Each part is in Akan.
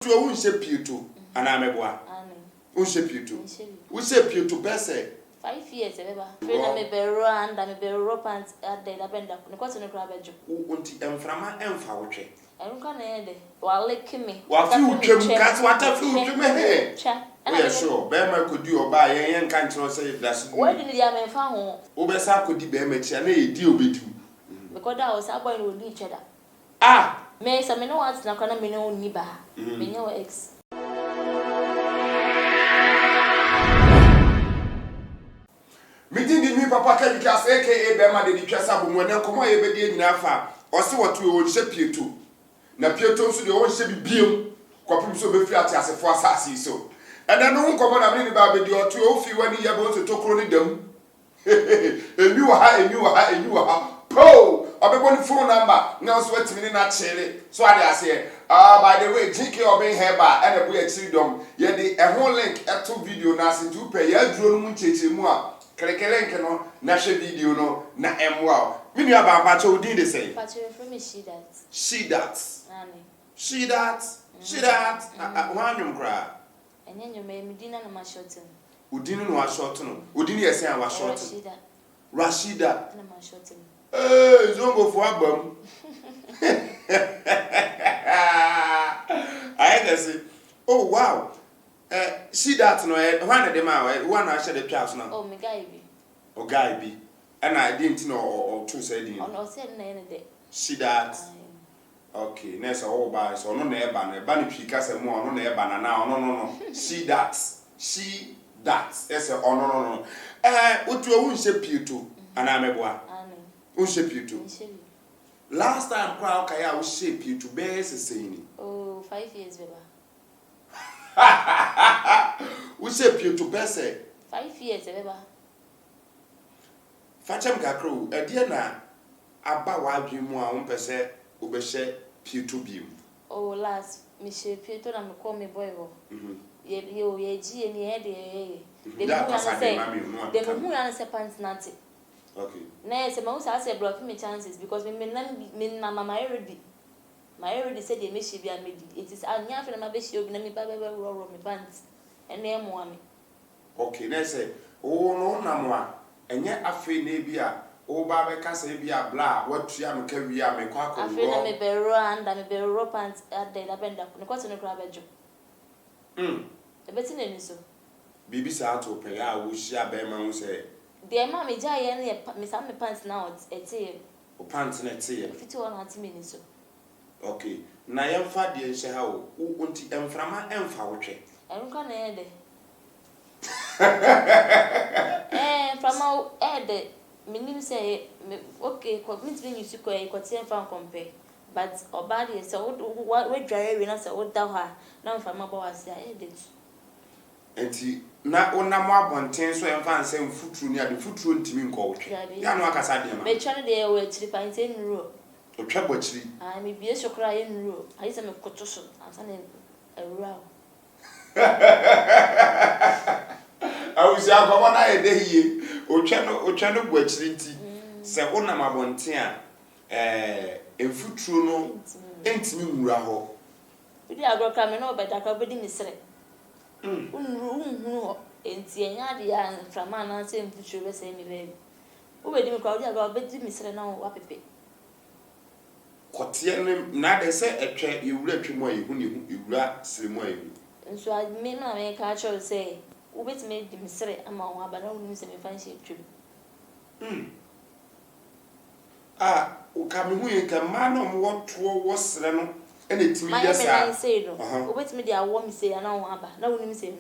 to a shape you too, and I'm a boy. Who shape you too? Who shape you to Bessie? 5 years, ever. Friend, me berro and I'm a berro pants at the lavender. No question of crab. Won't you from my enfouche? I don't come in while licking me. What you cats, what a fool you may have. We're sure, Bema could do or buy a young country say that's where did the man found? Obesa could be a deal with you. Because that was our boy with each other. Ah, May some no one's not gonna be no niba. Me no ex. Meeting the new Papa Chemikals, aka Bema, the Chasabum, when I come over the Nafa, or see what we will shape you to. Na Pietro so the own shape beam, Quapum so be flat as a force as so. And I don't come on a minute about the or 2 feet when you are going to talk on them. And you are, Po! I'll be one phone number, now sweating in that chili. So I say, by the way, G K Obeng Hebal and a boy at Sidom, yet a whole link at 2 video Nasin to pay a drone chichi moi. Kelenkeno, Nasha video no, na wow. Mini about Bacho did the same. But you from me, she that. She that. One cry. And then you made me dinner on my shorten. Udin was shorten. Udin, yes, I was shorten. Rashida. And my shorten. Don't go for a bum. I can say, oh wow. See that no one of them one I said the class now. Oh, me guy be. Oh, guy be. And I didn't know or two said you. On or said any day. See that. Okay, next all by so no near banner, banny picas and more, no near banner now. No. See that. See that. Yes, oh, no. What you won't shape you too, and I'm a boy. Won't shape you too. Last time, crowd Kaya will shape you to bear saying. Oh, 5 years, baby. We shape you to Bessie. 5 years, baby. Facham Gacro, a dear na about wild you more on per se, Ubeshe, Pew to beam. Oh, last, Monsieur Peter, and call me boy. Ye, G and ye, they who answer pants natty. Okay. Nay, some most I say block me chances because we may mamma my already said they may she be a midi. It is a near from my best you me roll me pants and name one. Okay, let's say, oh no, Namwa, and yet a free nabia, oh Baba Casabia blah, what you am carry me quack. I feel me berro and I'm a berro pants at the lavender, no question of crab. A betting in so. Bibi sa to pay, I will share Beman say. Dear mammy, giant, Miss Ammy pants now, it's a or pants in a tea. If it's 1 minutes. Okay, now I am fat dear, say how, who won't you from my enfouche? I don't come in. From our head, meaning say, okay, commit me you could a found compare. But or bad is so what we drive in us old down her. Now from my boss, I did. And see, not on a mob on 10 so I'm fancying foot near the foot room to me called. Yano Casadia. May try the away to the pint in row. Or trouble tree. I may be a so cry in row. I am a cotoson and send a row. I was out of 1 eye a day, or channel watching. Say, on a mabontia, a foot room, ain't me raho. We are going to come in over that I didn't say. Room, and see any from man and same future the same baby. Who made him crowd about betting me say now what pay. Cotian, now they say a chair you let you more when you rat slim way. And so I made my make catcher say, who bet made him say among but I wouldn't say me fancy true. Ah, who come who can man on what was Reno. And it's me, I say, no, wait me, I want me say, I know, but no one say,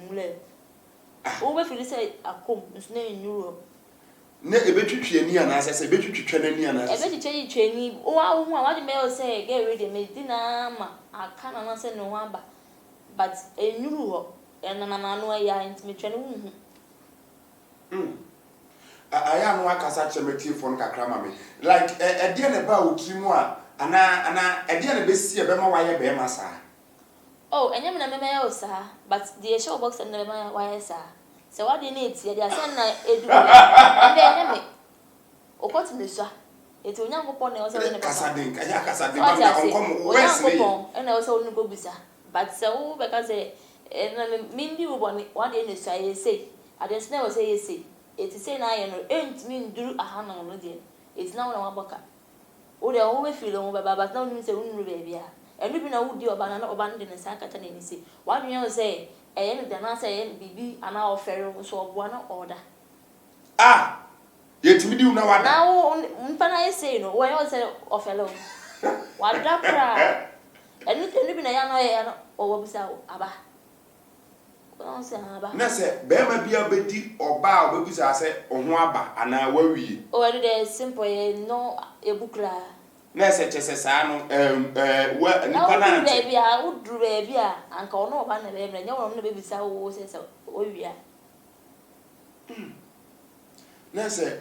over for this, I come, it's name in Europe. Never between near and as I bet you training and I bet you training. Oh, what the mail say, get ready, made dinner, I can't answer no one, but a new and an annoy into me training. I am like a such a material from Kakramami, like a dear about Timoa. And I didn't be see a bema wire be massa. Oh, and I'm a mail, sir, but the show box and the wire, sir. So what do you need? They are sending a or what's the sir? It will not go upon the other. And I also go beside. but so because and Mindy one day in the say, I just never say say. It is saying I ain't mean do a hand on it. It's now no one boca. Oh, they always feel over, but no news a wound baby. And even a wood you abandon abandon and sack at an say. What do you say? And then I say, BB, and our pharaoh so one order. Ah, yet me do now. Now, I say, no, why I say of fellow. What that cry? And you can live in a young or was out, Abba. Na se be ma bia bedi oba obegusa se ohun aba ana wawie o ade dey simple no ebukra na se chese saa no wa nipa na ante baby a udru baby a anka ono oba na be nya wono na baby sa wo se o wia na se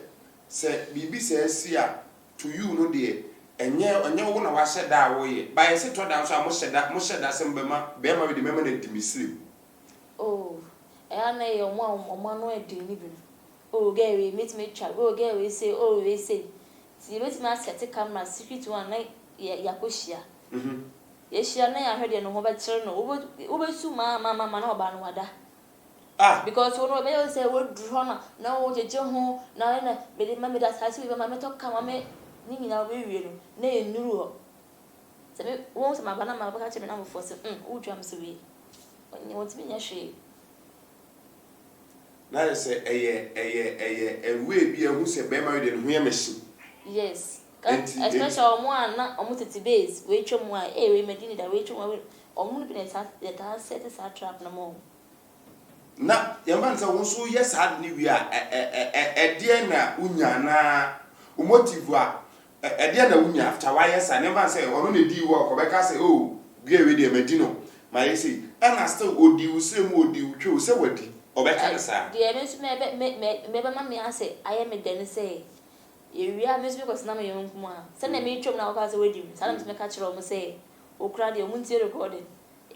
bibi se si a to you no de enye wo na wa hyeda wo ye ba ye se to da so a mo hyeda se mbema be ma we de mema na dimisiri. Oh, and I am one no delivery. Oh, Gary, meet me chat. Oh, Gary, say, oh, we say. See, let me set a camera secret one night, Yakushia. Yes, she and I heard you know about children over to mamma, no banwada. Ah, because one of them say, what drona, now the John, now, but remember that I see my metal come, Nini, now we will, nay, new. So, once my banana, my catching number for some, who jumps away. When you want to be a shade. na say Enwii bi ehu se be married and hu machine. Yes. Especially one na omuti base we twom a we medini da we twom omu bi na set a trap na mo. Na yamba nsa wo so yes had ni wi a de na unya na motive a de na unya after why yes and never say ono na di work obeka say oh gbe we de medino my say and still odi usem odi utwe se wadi obeka na sa De me mama me ase aye me den say ewia me so because na me yonku a se na me twom na wo say wadi sa na me ka kire o say okra de omuntie recording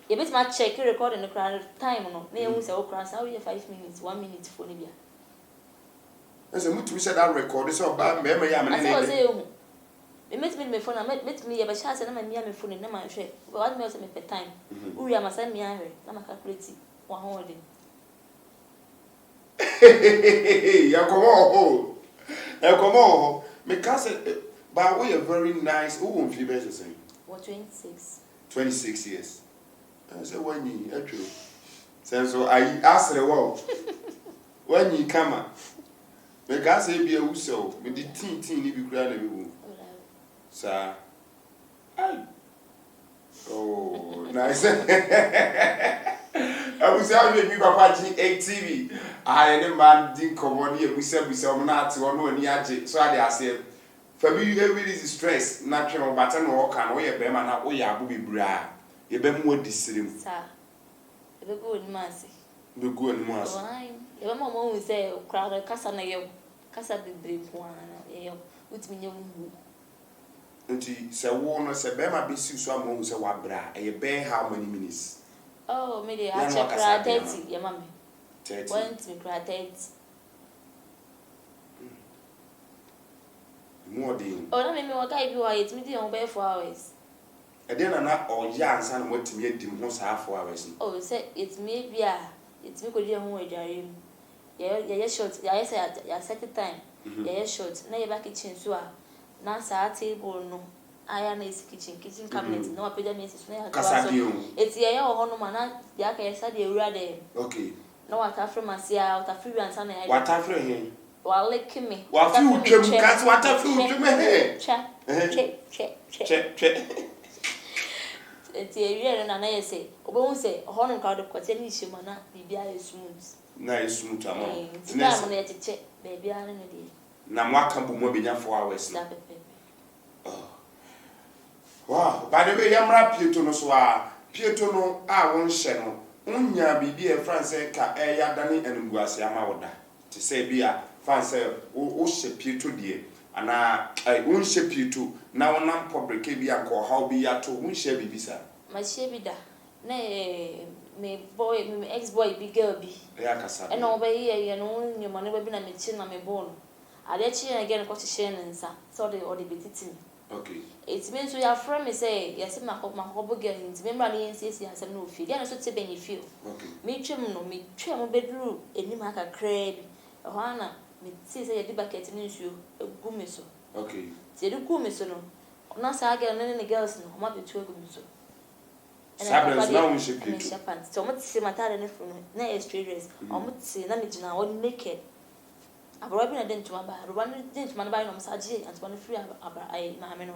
e bit ma check recording no kra time no na ehun say okra sa we 5 minutes 1 minute for ni bia ese mutumi se that record so ba me ya me ne say ehun me met me phone na met me ya ba sha say na me ya me phone na ma hwe what me say me per time uri ama say me ahwe na ma calculate 100 ya come on me can say but we are very nice who won feel better say what 26 years I say when you actually so I ask the world when you come me can say be a so me the teen ni bi kura na bi wo sir oh nice I was saying me papa G TV I any man din common here we say na ate ono ani age so I dey say for me you release stress na twe o bata na o ka na o ye be ma na o ya abu bibra ye be mu odisirim sir e be go ni mase be go ni mase ye be mo say crowd kasa na ye kasa bibre ko ana ye utimi nye mu nti se wo no se be ma be si so amu se wa bra e be how many minutes oh me dey a check crowd 30 ye mama 30 want me crowd 30 more than oh na me waka ibi wa yet me dey on be 4 hours e dey na o ya ansa na watimi adim ho sa 4 hours oh say it me bia it me ko dey ho adware mu ye short ye say ya set time ye short na ye ba kitchen so a na sa table no aya na is kitchen cabinet na wapeja me so na ya kasa bio eti ye ho no ma na ya ka ye sa de ewura de okay na wata afro masia wata free ansa na ya wata afro he wa like me wa fi utwem kasi wata fi utwem he che eti ewura na ye say obo say ho no ka de kwate ni hima na bibia ye smooth na ye smooth ama na mo na ye cheche bibia na ne de na mwaka bu mo benya 4 hours na pepe wow ba de be yamra pieto no so a pieto no a won hye no unya bibi e france ka e ya dane enguase ama woda te say bia france o hye pieto die ana won hye pieto na wonam public bia ko how bi ya to won hye bibi sa ma hye bi da na me boy me ex boy bi girl bi ya kasa e no be ye no nyoma ne ba bi na me chi na me bon ade chi na again ko hye ne nsa so de o de betiti Okay. It means we are from me say, yes, my hobo girl, remember me and says, yes, I'm no feel. Then I should say, you feel. Okay. Me trim no me trim bedroom, and you make a crab. A hana, me says I did bucket in you, a gummiso. Okay. Say the gummiso no. Not say I get any girls no, might be 2 gummiso. Sabres now we should be. So much see my talent from no strangers, or much see Namijina or naked. I've already been a dent to my bar, one dent man by no Saji and 1 free about I, Mamma.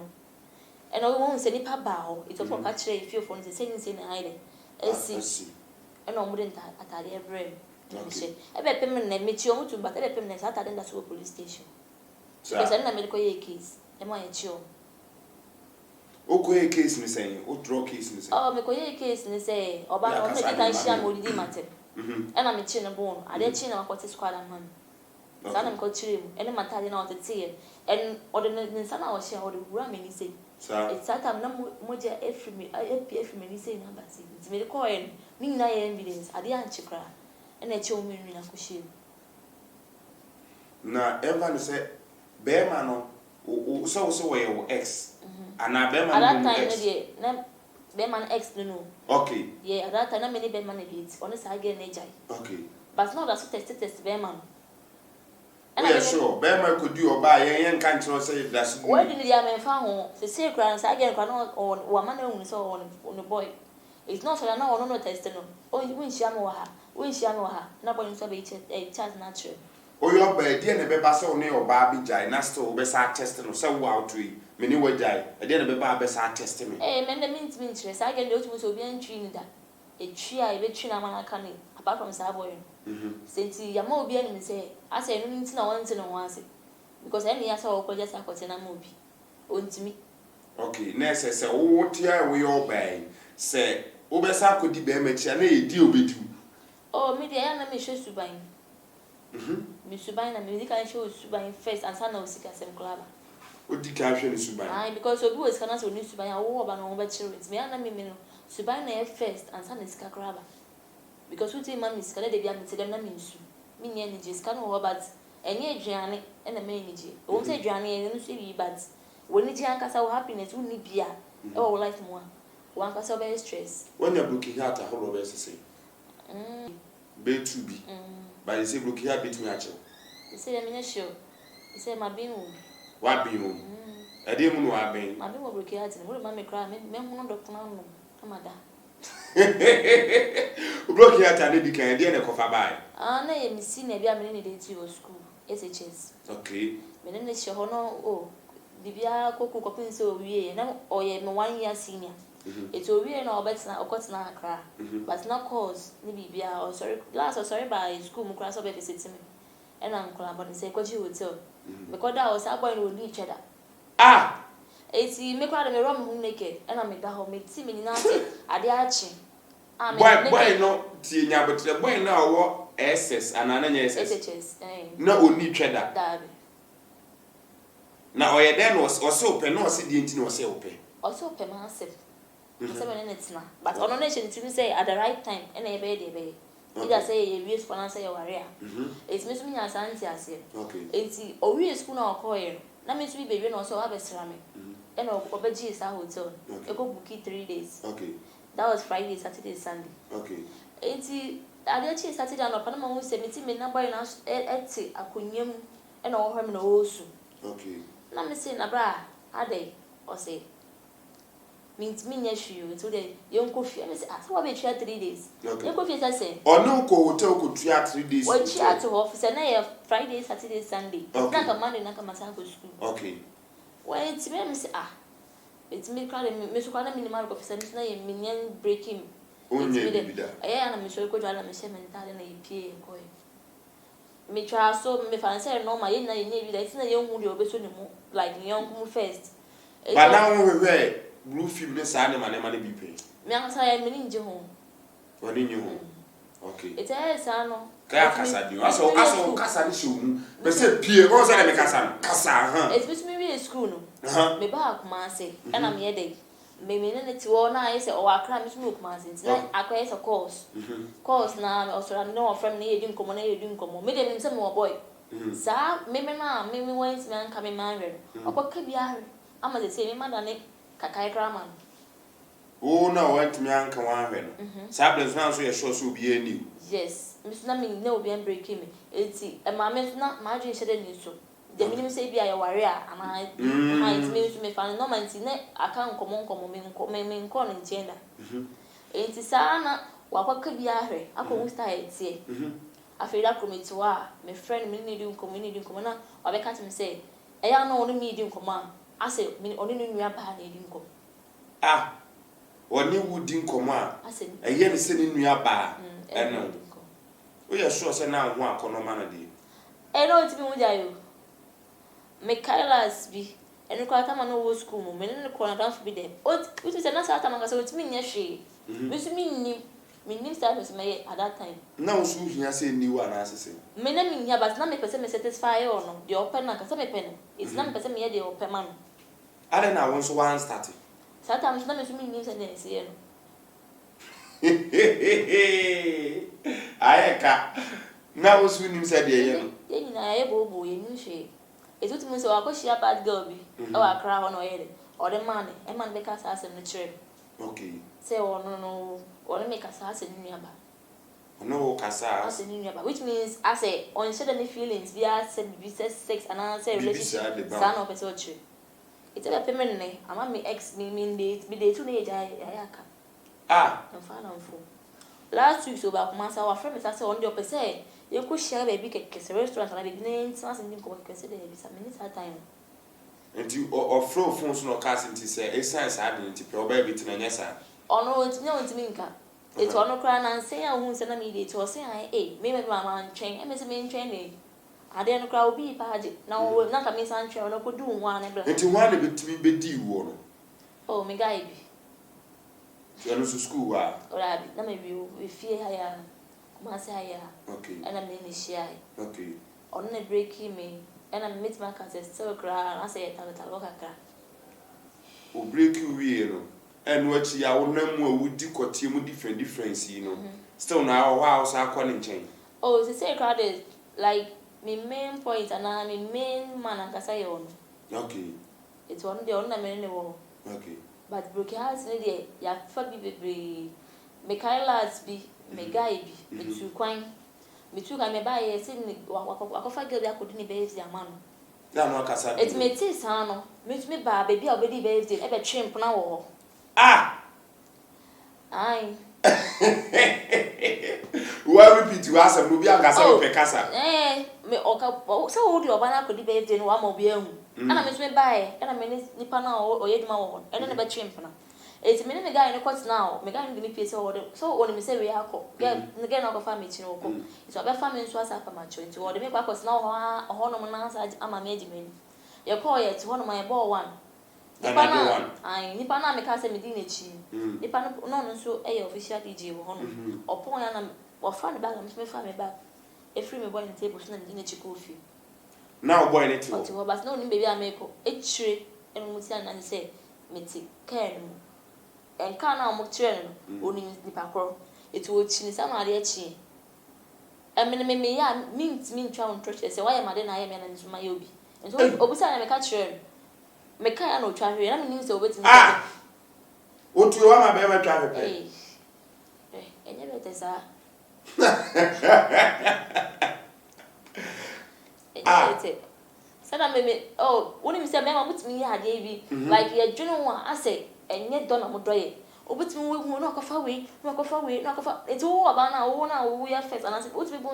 And I won't say nipa bow, it's a for catch a few phones, the same in the island. I see. And I wouldn't at the brain. I bet Pemman and meet you to but I permanent at the police station. So I send a medical case. Am I a chill? Okay, case me saying, oh, draw case me saying. Oh, make a case and say, or by all the sham will be matter. And I'm a chin a bone. I did chin of what is quite a man. Son of Cochim, and a matter out the tea, and ordinary son I was share all the ramming, say. It's that I'm no more every me, I appear from any saying, but it's made a coin, mean I evidence, I didn't cry, and I told me in a cushion. Now, everyone said, Bearman, so your ex, and I bear man at that time, Bearman ex, no. Okay. Yeah, at that time, many Bearman beats, honest I get nature. Okay. But not as tested Bearman. Yeah, sure. Bearman could do or buy a young country say that's where did the man found the secret I get on woman only saw on the boy. It's not so I know no testing. Oh, you win Shamoha, win Shamoha, nobody saw a chance natural. Oh, your bed, dear, never pass on your Barbie Jai, Nasto, Bessa testing, so wow tree, many way die, a dear never Barbessa testament. Eh, men the means interest, I get those who be in Trinidad. A tree I bet Chinaman canning, apart from Savoy. Since Yamo be and say, I say, no need to know once in a while, because any answer or just a cotton movie. Own to me. Okay, Nessa say, oh, dear, we all buy. Say, Obesa could be a match and a deal with you. Oh, maybe I am a show to buy. Miss Subine and music I show Subine first and son of Sika Sam Club. What the caption is Subine? Because of who is cannot so news to buy a war about over children. Me and me, Subine first and son is Scakraba. Because who tell mammy is called the young to them, means many energies can over but any Gianni and a manage. Won't say Gianni and see but when it's young castle happiness, won't need beer or life more. One castle very stress. When you're looking at a whole of say, Bay to be. But you say, look here, beat me at you. You say, I'm not sure. You say, my being. What be you? I didn't know I've been. My being will break out and will mammy cry, men won't doctor. Come on. Broke here at a can a coffee by. Ah, no, I'm seeing a many days to your school. SHS. Okay. Men is your honor. Oh, the Bia Coco Copin so we now or ye 1 year senior. It's a real no better or got na cry. But not cause maybe be or sorry, last or sorry by school class of visiting me. And Uncle Abon say, what you would tell. Because that was our boy with each other. Ah! It's make out of a rum naked, and I make that home make me nasty at the arching. Why not Tina, but the boy now what SS and an SHS. No, only cheddar. Now, I then was also open, no, said the intino was open. Also open massive. 7 minutes now. But on a nation to say at the right time, and a baby. You just say you use for answer your warrior. It's Miss me as auntie as here. Okay. It's a school or coil. Now, Miss Baby also have a ceramic. And Obeji is our hotel. I go book it 3 days. Okay. That was Friday, Saturday, Sunday. Okay. It's I did Saturday and Panama who said, meeting me number in us at a cunium and all her also. Okay. Now, Miss Nabra, are they? Or say, means me yes you today young coffee and say what we try 3 days. Young coffee is say or no hotel could try 3 days. What she had to office and I Friday, Saturday, Sunday. Not a Monday, not a Masango school. Okay. Well, it's me say it's me calling Miss Kwana minimal office and say minion breaking. I am Miss Coach and Miss Mental and a PA coy. Me try so me fancy no my in it's not young would be like young first. But now we blue film this animal money be paid. Me answer I mean in home. What in your home? Okay. It's a son. Kaya kasa di. Aso kasa ni show. Be say pie. What say me kasa? Kasa, It's with me in school no. Me ba kuma say. And I'm here day. Me ne ti wo na I say o akra me smoke kuma say. Like akwa is a course. Course na also no from na yedin komo na yedin komo. Me dem say mo boy. Sa me na me went me anka me man re. Okoka biare. ama they say me man dane kakai krama Oh no, want me anka wan hwe no. Sables na so ye sure so be any. yes miss na me na obi an break me enti e ma me na ma dwen hyede ni so the minimum say bi aye ware a ana ha enti me so me fa no man ti ne aka nkomo me nko no ntienda enti sa na wakwaka bi ahwe akọ style tie afeira komiti wa me friend me need nkomo na obeka tim say eya na onu me di nkomo a ase onu no nua ba na di nkomo Ah oni wudi nkomo a eye ne se ne nua ba eno o ye sure say na ho akono ma no di no ti bi mu jayo me kailas bi eno kwa tama no wo school mu me ne ko na dance bi dem o ti say na sa tama ka say o ti mi nya hwe me su mi nim service me at that time na wo su hia say ni wa na asese me na mi nya but na me pese me satisfy or no the open na ka say me pen it's na me pese me the open man ale na won so one start sometimes na me su mi nim say na say no ayeka na wo su nim say de ye no ye ni na ye bobo ye nim hwe etutu mo say wa ko share bad girl bi e wa kra ho no ye de o de man e man be ka sa asem no kire okay say no make us as a new number. No kasa As a new number, which means I say on share any feelings we are said we say sex and I say relationship son of a soldier. It's a permanent. I'm my ex me day 2 days ayaka. Ah, I'm fine on full. Last week so back master our friend say on the say you could share baby cake restaurant and I be names and you can consider it some minutes at time. and you or flow phones no cast into say essence identity probably between yes sir. Ono ntimi nka eto ono kra na nsen ya hu nsen na me dey to say me mama ntwen me se me ntwen ne ade no kra obi pa age na wo na ka me san ntwen ono ko du hu an bla Enti wa na betimi bedi wo no oh me guy bi you no so school wa ora bi na me we fie ha ya kuma se ha ya okay na me ni shia okay ono na break me na me meet my cousin still kra na say ta kakra o break we no and what ya wonam a wudi kotie mu difference you know still na wow so akọ ne nchen oh so say crowd is like my main point and my main man and kasa yo no okay it's one the on na me ne wo okay but broke house ne dey ya fa bi bebre me kailas bi me guy bi me tu kwan me tu ka me ba ye se ni wakofa girl bi akodi ni be ezi amano na no kasa it me tis ano me tu me ba baby obedi be ezi e be twimp na wo ah ai wa repeat wa asem no bi angasa we pekasa me oka so wo di oba na akodi be ezi no wa ma obi ahu ana me tu me ba ye ana me nipa na o ye dwuma wo ene ne be twimp na eti me ne guy no cut now me guy no me pese wo so wo me say we akọ get ne get na go family chi no ko eti oba family nso asa pa ma cho eti wo de me kwa cut now ho no na asa ama me ejimeni ye call ye ti ho no ma ye ball one nipa na ai nipa na me ka say me di na chi nipa no nso e official DJ wo ho no opon ya na wo fa ne bag me fa me bag e free me boy na table so na me di na chi coffee now boy net oti wo bas no ni baby ameko e chire enu muti na say me ti care no enka na mo kire no oni nipa kro eti wo chi ni sa ma de chi emene me ya mint twa on church say why am I na ya me na nsuma ya obi nso obusa na me ka kire me ka ya no twa hwe na me nim say obeti me otu wa ma be ma twa pepe enye bete sa enye bete sana me oh woni mi say me ma butimi ya ade bi like ye dwene ho ase enye do na modoye obutimi we hu na kofa we na kofa etu wo ba na wo ya first and say obutimi bu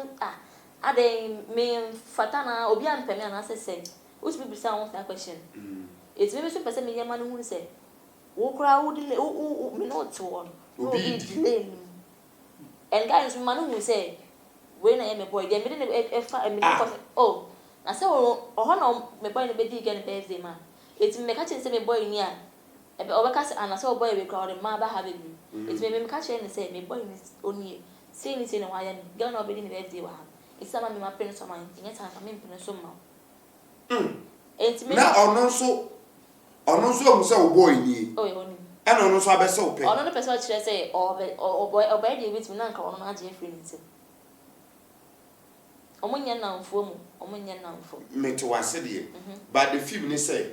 ade me fatana obi ampeme na say say obutimi bi say won that question it me so person me yema no hu say wo kra wo delay me no to one obi delay and guys man hu say we na me boy dem me me oh na say o ho no me boy no be di again birthday man it me ka say me boy ni a ebe obeka say ana say o boy we crowd ma ba ha baby it me ka say say me boy ni oni say ni say na wa ya me girl no be di birthday wa ha it's ama me ma pen so man nya ta me pen so ma it me na ono so o say o boy ni oh oni e no so abese o pe ono no person kire say o boy dey with me na nka ono na age free ni say omunya na mfuo mu omunya na mfuo me to wase de but the film ni say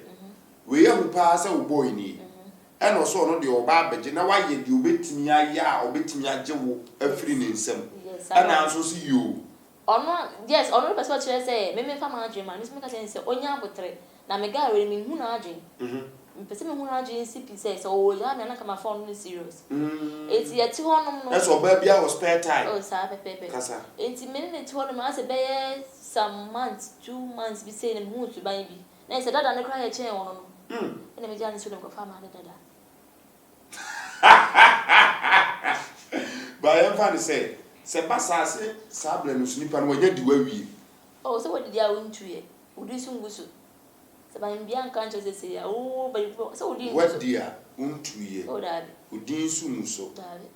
we ya pa say wo boy ni and also no de oba beje na waye de obetimi aya obetimi age wo afiri ne nsam and also see you yes ono person chere say me fa ma age ma me ka say onya abotre na me ga we me hu na age mpese me hu na age CP say so ya me na kama phone no serious eti ya ti honom no that's oba bia was spare time oh sa pepe kasa eti me ne ti honom ase be some months 2 months bi say ne hu to ban bi na say dada ne kra ya chen wo no ene me ja ne so dem ko fa ma dada ba yam fa say se basa se sable no snipa no wanya di wawie oh so what did ya won to ye udi sungusu se ba mbia nkan che se ya oh ba so udi what dia untu ye oh da bi udi sunguso da bi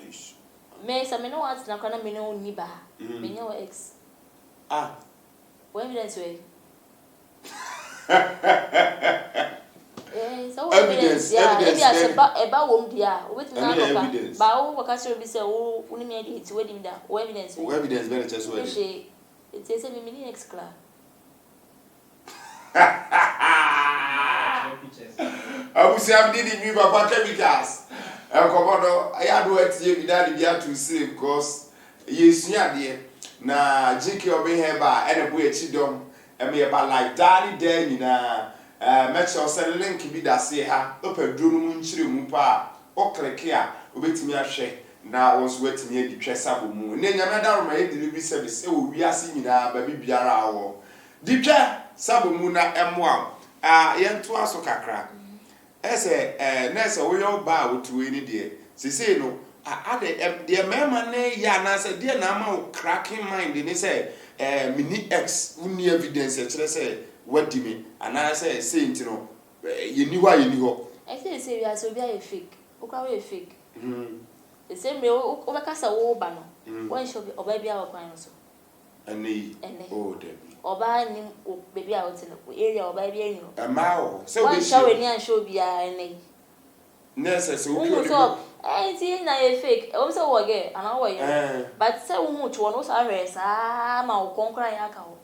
aish me sa me no wat na kana me no ni ba me nya wa ex what evidence we so evidence yeah evidence eba wom dia obetumi na koka ba wo wakasiro bi say wo uni me dey ti wedim da wo evidence we evidence better just what it say me ni ex class abusi abdi di mi papa chemicals enkomodo ayado etie bi dadi bia to say because yesua de na G K Obeng Hebal ene bo echi dom eme ba like dani dey nyina make sure say link bi da se ha opaduro mu nchire mu pa o click a obetimi ahwe na wonso wetimi edi twesa bomu ne nyame daroma ediri bi service e wo wiase nyina ba bi biara awo ditwa sabomu na emoa yento aso kakra ese nese wo yo ba wotuwe ni de sisi no ade de mema ne ya na se de na ma cracking mind ni say mini x uni evidence e kire say wadimi ana say saint no yeni wa yeni ho I say we are so be a fake okwa we fake the same way o be kasa wo ba no won show oba bia wa kwan so ene oh de oba ni baby a wote no area oba bia ni no ma o say we show we ni an show bia ene nese so we so ti na e fake o so wo ge ana wo ye but say wo hu to no so ahwe sa ma wo konkra ya ka ho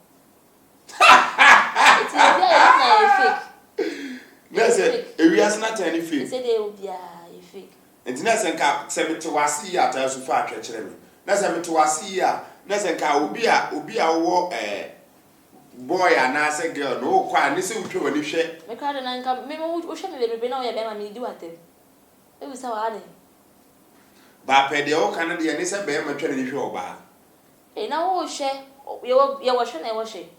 ti bia na e fake nese ewi asna tani fake say dey bia e fake enti nese nka se mete wase ya ta so fa atwekere me nese mete wase ya nese nka obi a wo boy ana say girl no kwa ni se wutwe wani hwe me ka de na nka me wo hwe me bebe na wo ye be ma me di watem e wi sa wa ade ba pede o kan de ni se be ma twa ni hwe oba na wo hwe ye wo hwe na ye wo hwe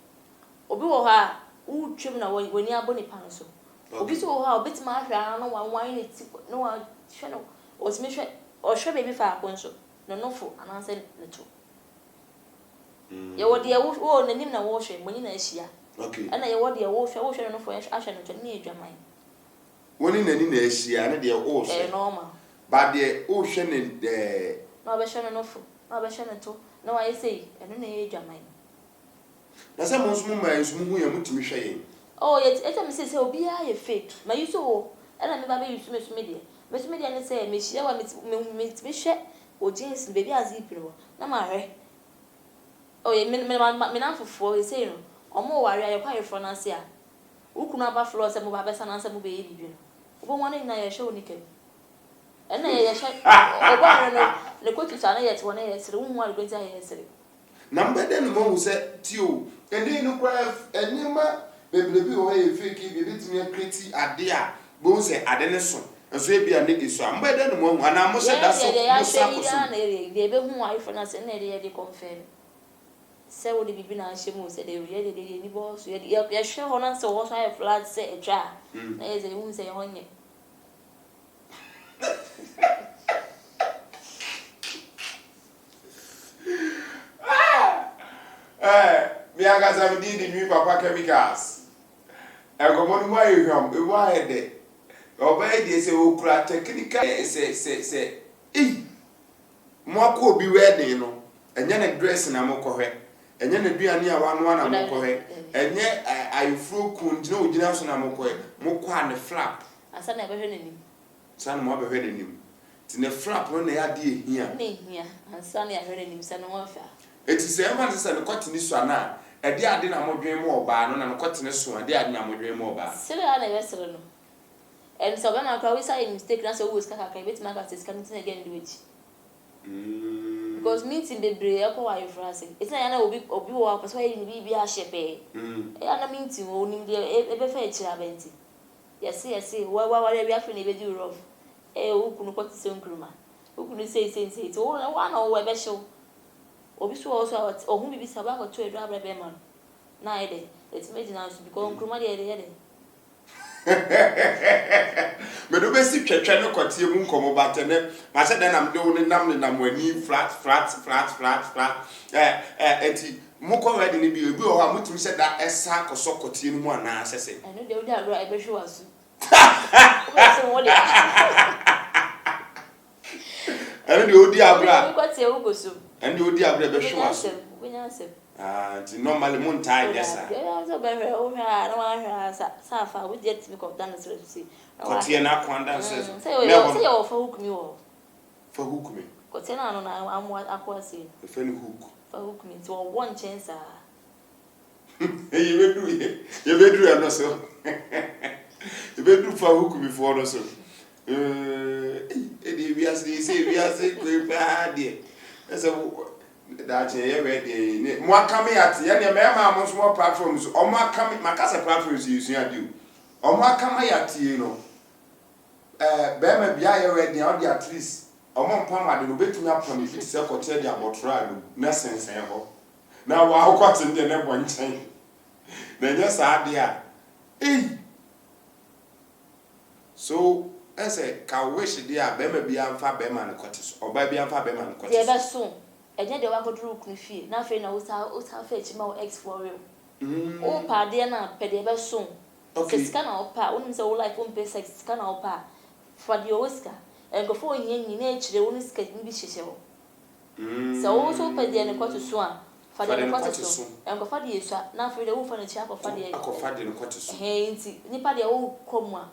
obi wo ha wo twem na wani aboni pan so obi so wo ha obeti ma hwe ana no wan ni ti no wa hwe no o ti me hwe o hwe baby fa akon so no fo ana se ne to ye wo de wo nanim na wo hwe moni na ahia okay ana ye wo de wo hwe no fo ahwe no to ne edwaman woni nani na ahia ne de wo hwe normal ba de wo hwe ne na ba hwe no fo na ba hwe no to na wa ye sei eno na edwaman na se mo nso ma nso hu ya mutimi hwe yen oh yet me say obi a ye fake ma you so ana me ba be use me media ne say me hia wa me hwe o jeans baby azip no na ma hwe oh ye me na fofo ye say no omo ware aye kwa ye fro na se a ukunu aba floor se mo ba be sa na se mo be ye bibi no obo wan na ye hwe onika ena ye hwe obo wan no le ko tusa na ye te won ye sere hu wa le ko ntia ye sere na mbede no mo se tio ende no kwa enima beblebi o ye fake bi bitimi create ade a bo se ade ne so enso e bia ne iso a mbede no mo ana mo se da so mo sa ko so na ye be hu wa ifo na se na ye confirm se wo de bibi na ahye mu se de ye de ni bo so ye hwe ho na se wo so aye flat se etwa na ye ze hu se ye honye mi agaza mi di mi papa chemicals enkomo no aye hwam e wa aye de obaye de se okura technical se mo akọ obi wedding no enye na dress na mo kohwe enye na duane a wano na mo kohwe enye ayefro kun gina ogina so na mo kohwe mo kwa ne flap asa na be hwe nanim san mo be hwe nanim ti ne flap no na ya de ehia ne ehia asa na ya hwe nanim sa no wa fa eti se ema se ne kwati ni so ana e de ade na modwen mo oba no na no kotene so ade ade na modwen mo oba sele ana yesere no and so be man kwa we say mistake na so we ska kaka beti man ka say ska ntin again do it because meeting be bre e ko wa ifrase it's na yana obi wo person wey ni bi a shepe e ana meeting o nim de e be fa e kira benti yes wa we afi na be di rough e o kunu kwati se nkruma o kunu say to wa na o we be show obi so also o hu bibi saba ko to edu abra be man na e de it's made now because nkruma de de me do be si twetwe no kotie mu nkomo batene ma se den am de wo nam wani flat enti mu ko ready ni bi obi o ha mutumi se da esa koso kotie mu ana asese eno de odi agro e be hwe wasu o se mo de eno de odi agro ko kotie u go so eno de odi agro e be hwe wasu ti normally mun tai desa ya so be hwe o hwe a na wa hwe sa fa we get me ko dan so see kotie na kwanda so say o fa hook me wo fa hook me kotie na no na amu akwa see e fa ni hook fa hook me to one chance you be do no so you be do fa hook me for no so e dey we as ko pa de so that you ready mo akame ate ya ne ma mo so platforms o mo akame makasa platforms use ya do o mo akama yate no be ma bia ya ready o dey at least o mo mpam ade no betumi apon fit se kote dia botra no na sensen ho na wa akwate nde ne bo nchen na nya sa ade a so ese ka wish dia be ma bia mfa be ma ne kote so oba bia mfa be ma ne kote so so eje de wa koduru kunu fie na fe na o sa fe chi ma o ex for real o pa de na pe de be so okay ska na o pa wonu se o life o mpe sex ska na o pa for the oscar en go fo nyi na echire wonu ska bi hyehyɛ wo so o so pe de ne kwato so a fa de ne kwato so en go fa de yesu na fe de wo fa na chi akɔfa de ne kwato so nti nipa de wo kom a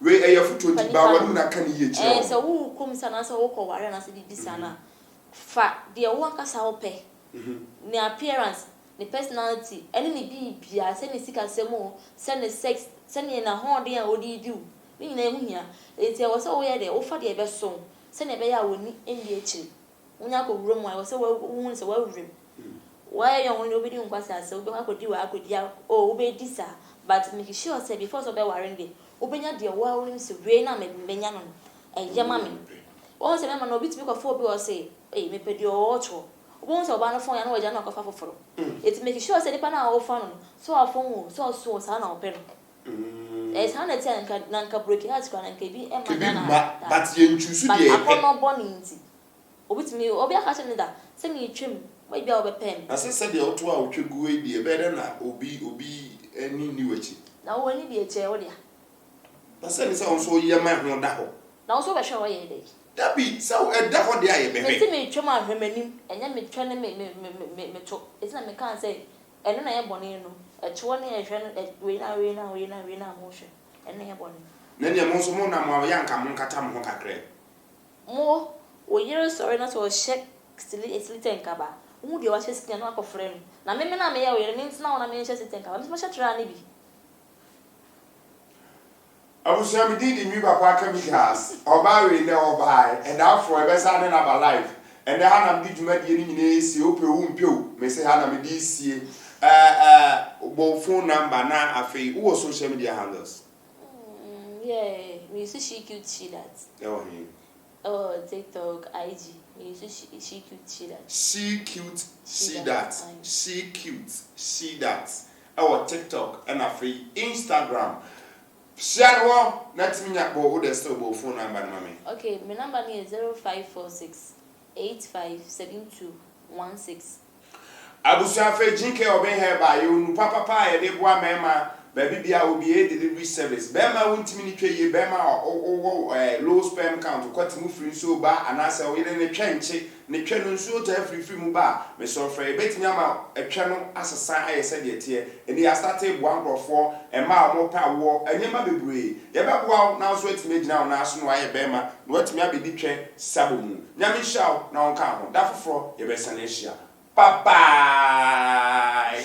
we eyafuto ti ba wonu na kan ye kire so wo kom sa na so wo kɔ ware na se bi sana fa de wo akasa wo pe ne appearance ne personality ene ne bibia se ne sika semo se ne sex se ne na hode a odi du ni na ehunya enti wo se wo ye de wo fa de be so se ne be ya woni endi echi wonya ko wuro mu a wo se wo hu se wo wurem why you only obedi nkwasa se wo be akodi wa akodi o wo be disa but make sure say before so be warren dey obenya de wo awurim se we na me benya no eye ma me wo se me ma no obi timi ko fo obi wo se me pedi o ocho obo so ba no fon ya no waja na ko fa foforo it make sure say nipa na wo fa no so afon wo so sa na ope no sa na ti na nka break out kwa na nka bi e ma na but ye nchusu de e akono boni nti obi timi obi aka che ne da se ni twem we bia obe pen na se de oto a otwegu e de e be na obi ani ni wachi na wo ani de e che wo dia na se ni se on so ye ma ho da ho na wo so be hwe wo ye de Dabi so e da ho de aye bebe. Me me twem ahwemanim enya me twa ne me to. Esi na me kan say eno na ye bone no. E two ne ye hwe no we na mo hwe. Eno ye bone. Na ne mo so mo na mo ya nka mo nkata mo ho kakre. Mo o yero sorry na so check still tenka ba. Mu de wa che skin no akofre no. Na me na me ya o yero ni ntina na me che tenka ba. Me so tra ne bi. Abusia mi di mi papa Chemikals oba we ne oba e da for e be sa ne na ba life e ne ha na mi djuma die ni nyina esi ope wu mpeo me se ha na mi di sie bo phone number na afei wo social media handles yeah me use she that oh TikTok IG me use she cute she that our TikTok and afei Instagram share one let me nya bo the still bo phone number na me okay my number is 0546 857216 abusia fe G K Obeng Hebal you nu papa ye de boa mema ba bibia obi e delivery service be ma wontimi ni twa ye be ma low sperm count kwati mu free so ba anasa wo ye ne twenche ne twa no nso ta free mu ba me so free betimi ama etwa no asesa ayese de tie eni ya start boa nkrofo e ma mo pa wo anyema bebre ye be boa na so etimi gina na aso no aye be ma no etimi abedi twa sabo mu nyame shaw na won ka ho da foforo ye be sana hia bye bye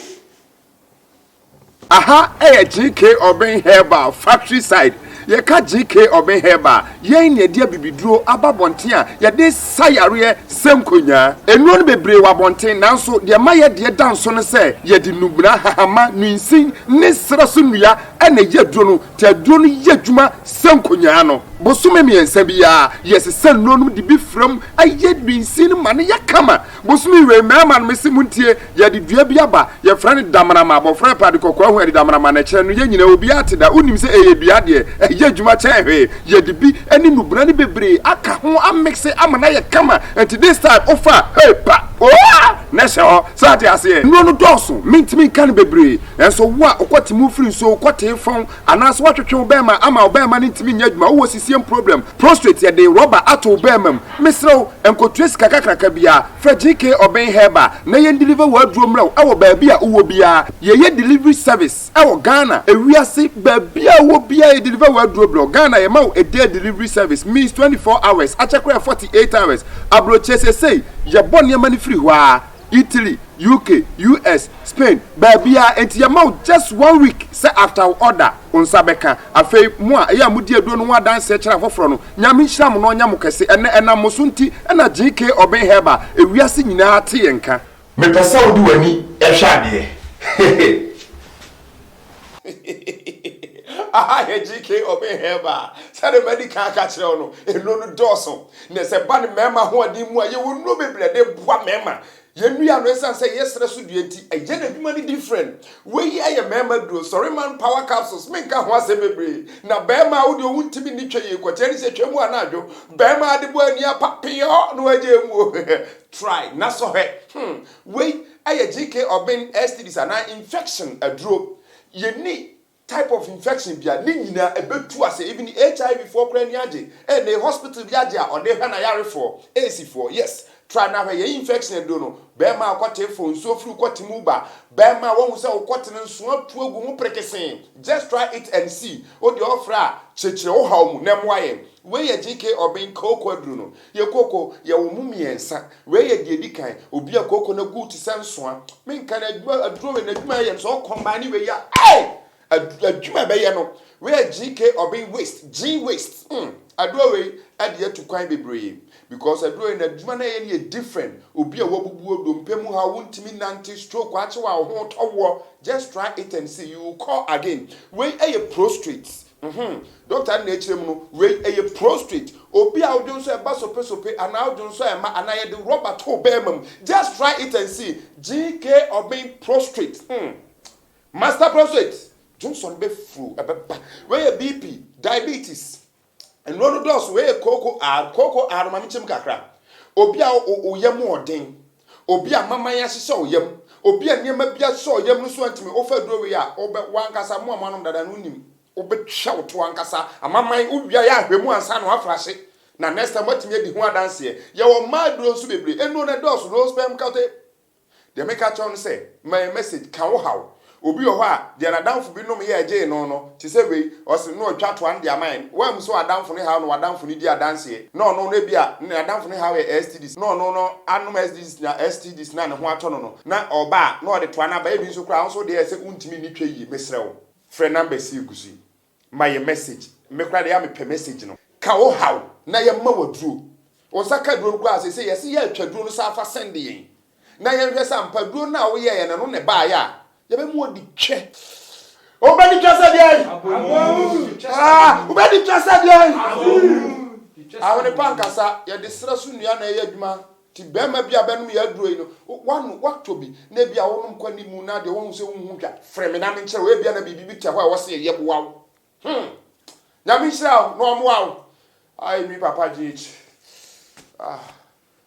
Aha, G K Obeng Hebal factory side. Ye ka G K Obeng Hebal. Ye ne dia bibiduro aba bonten a ye de sayare semkonya. Enu no bebre wa bonten nanso de ma ye de danso no se ye de nubra hahama nunsin ne sraso nua ene ye duro no te duro no ye dwuma semkonya no. Bosume miensa bia yesese nonum de bi fram aye dwinsin ma ne yakama. Bosume we mama no mesimuntie ye de dua bi aba ye frane damanama abofra pa de kokwa hu de damanama na kire no ye nyina obi ateda unim se eye bia de ye dwuma kyenhwe ye de bi ani nubra ne bebre aka ho amexe amana ye kama and this time offer hey pa na sho so ati ase no no doso mintimi kan bebre enso wo a okwatimu free so okwote fon anaso watwetwe obema ama obema ne ntimi nya dwuma wo sisiem problem prostrate ye de rubber ato obema mesrew enkotres kakakraka bia fra G K Obeng Hebal na ye deliver waduro mrew awo baabi a uwo bia ye delivery service awo Ghana ewiase baabi a uwo bia ye deliver waduro bro Ghana ye mawo a day delivery service means 24 hours achakwa 48 hours abroche say ye bon ye mani free wa Italy, UK, US, Spain, Babia, and Yamau just 1 week. Say after order on Sabeka, a fay moi, ya mudia don't want dance search for frono. Yamisham no Yamukase, and Mosunti, and a G K Obeng Hebal, a we are singing our tienka. Me pesa do any e shade. Aha, G K Obeng Hebal. Sade medical catch no, e no doso. Ne se ban mema ho adi mu a ye wo no beble de boa mema. Yenua no esan say yesre so duenti eje na dwuma ni different we ye member do sorry man power capsules me nka ho asebebre na bema wo de wuntimi ni twa ye kwete ni se twemu anadwo bema de bo ani apapio no aje mu try na so he we aye G K Obeng STDs ana infection adro ye ni type of infection bia ni nyina ebetu ase even HIV for kra ni age e na hospital bia age a ode hwa na yare for AC4 yes try na ye infection do no bema akwate phone so fru kwatimu ba bema won se okwate nso atu agu mu prekesen just try it and see o de ofra chechire wo haw mu na moaye we ye G K Obeng koko aduru no ye koko ye wo mu miensa we ye de edikan obi akoko na gu ti senso me nka na aduro we na adwuma ye so combine we ya adwuma be ye no we ye G K Obeng waste G waste aduro we ade to kwan bebre because aduro na adwuma na ye different obi a wobubu odompemu ha wontimi nanti stroke ache wa ho towo just try it and see you call again we a prostrate doctor na echirem no we a prostrate obi a odun so e ba sope ana odun so e ma ana ye de rubber to bemam just try it and see G K Obeng prostrate master prostrate Johnson be fru ebeba we a BP diabetes and no dos we koko are mamichem kakra obi a oyam odin obi a maman ya hye oyam obi a niam bia hye oyam no so antimi ofa duro we a obe wankasa mo amanom dada no nim obe hye to wankasa amaman ubia ya ahwemu ansa no afrahye na next time atimi edi ho adanse ye wo maduro so bebre eno na dos no spam kate de make a chon say my message kan wo haw obi o ho a de na danfo bi nom ye age no ti se we o se no twa to an dia man wa mu so adanfo ne ha no adanfo ne di adanse no na bia na adanfo ne ha we STDs no anom STDs na STDs na ne ho ato no na oba na o de to na ba e bi so kra so de se untimi ni twa yi mesrew frɛ number si gusi my message me kra de ya me pe message no ka wo haw na ye ma waduro o saka duro gwa se ye se ye atwa duro no sa fa send yen na ye hwɛ sa mpa duro na wo ye no ne ba ya ye be mu odi twe o be di twasa de ai o be di twasa de ai awone pankasa ye de sra su nua na ye adwuma ti bema bia benum ye aduro yi no wanu waktobi na bia wonum kwani mu na de won se won hwa freme na menkyere we bia na bibi te ho a wo se ye boawo na menkyere no omo awo ai mi papa GH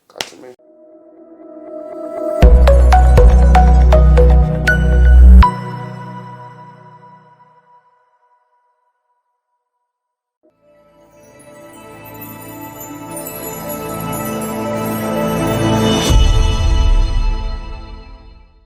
catch me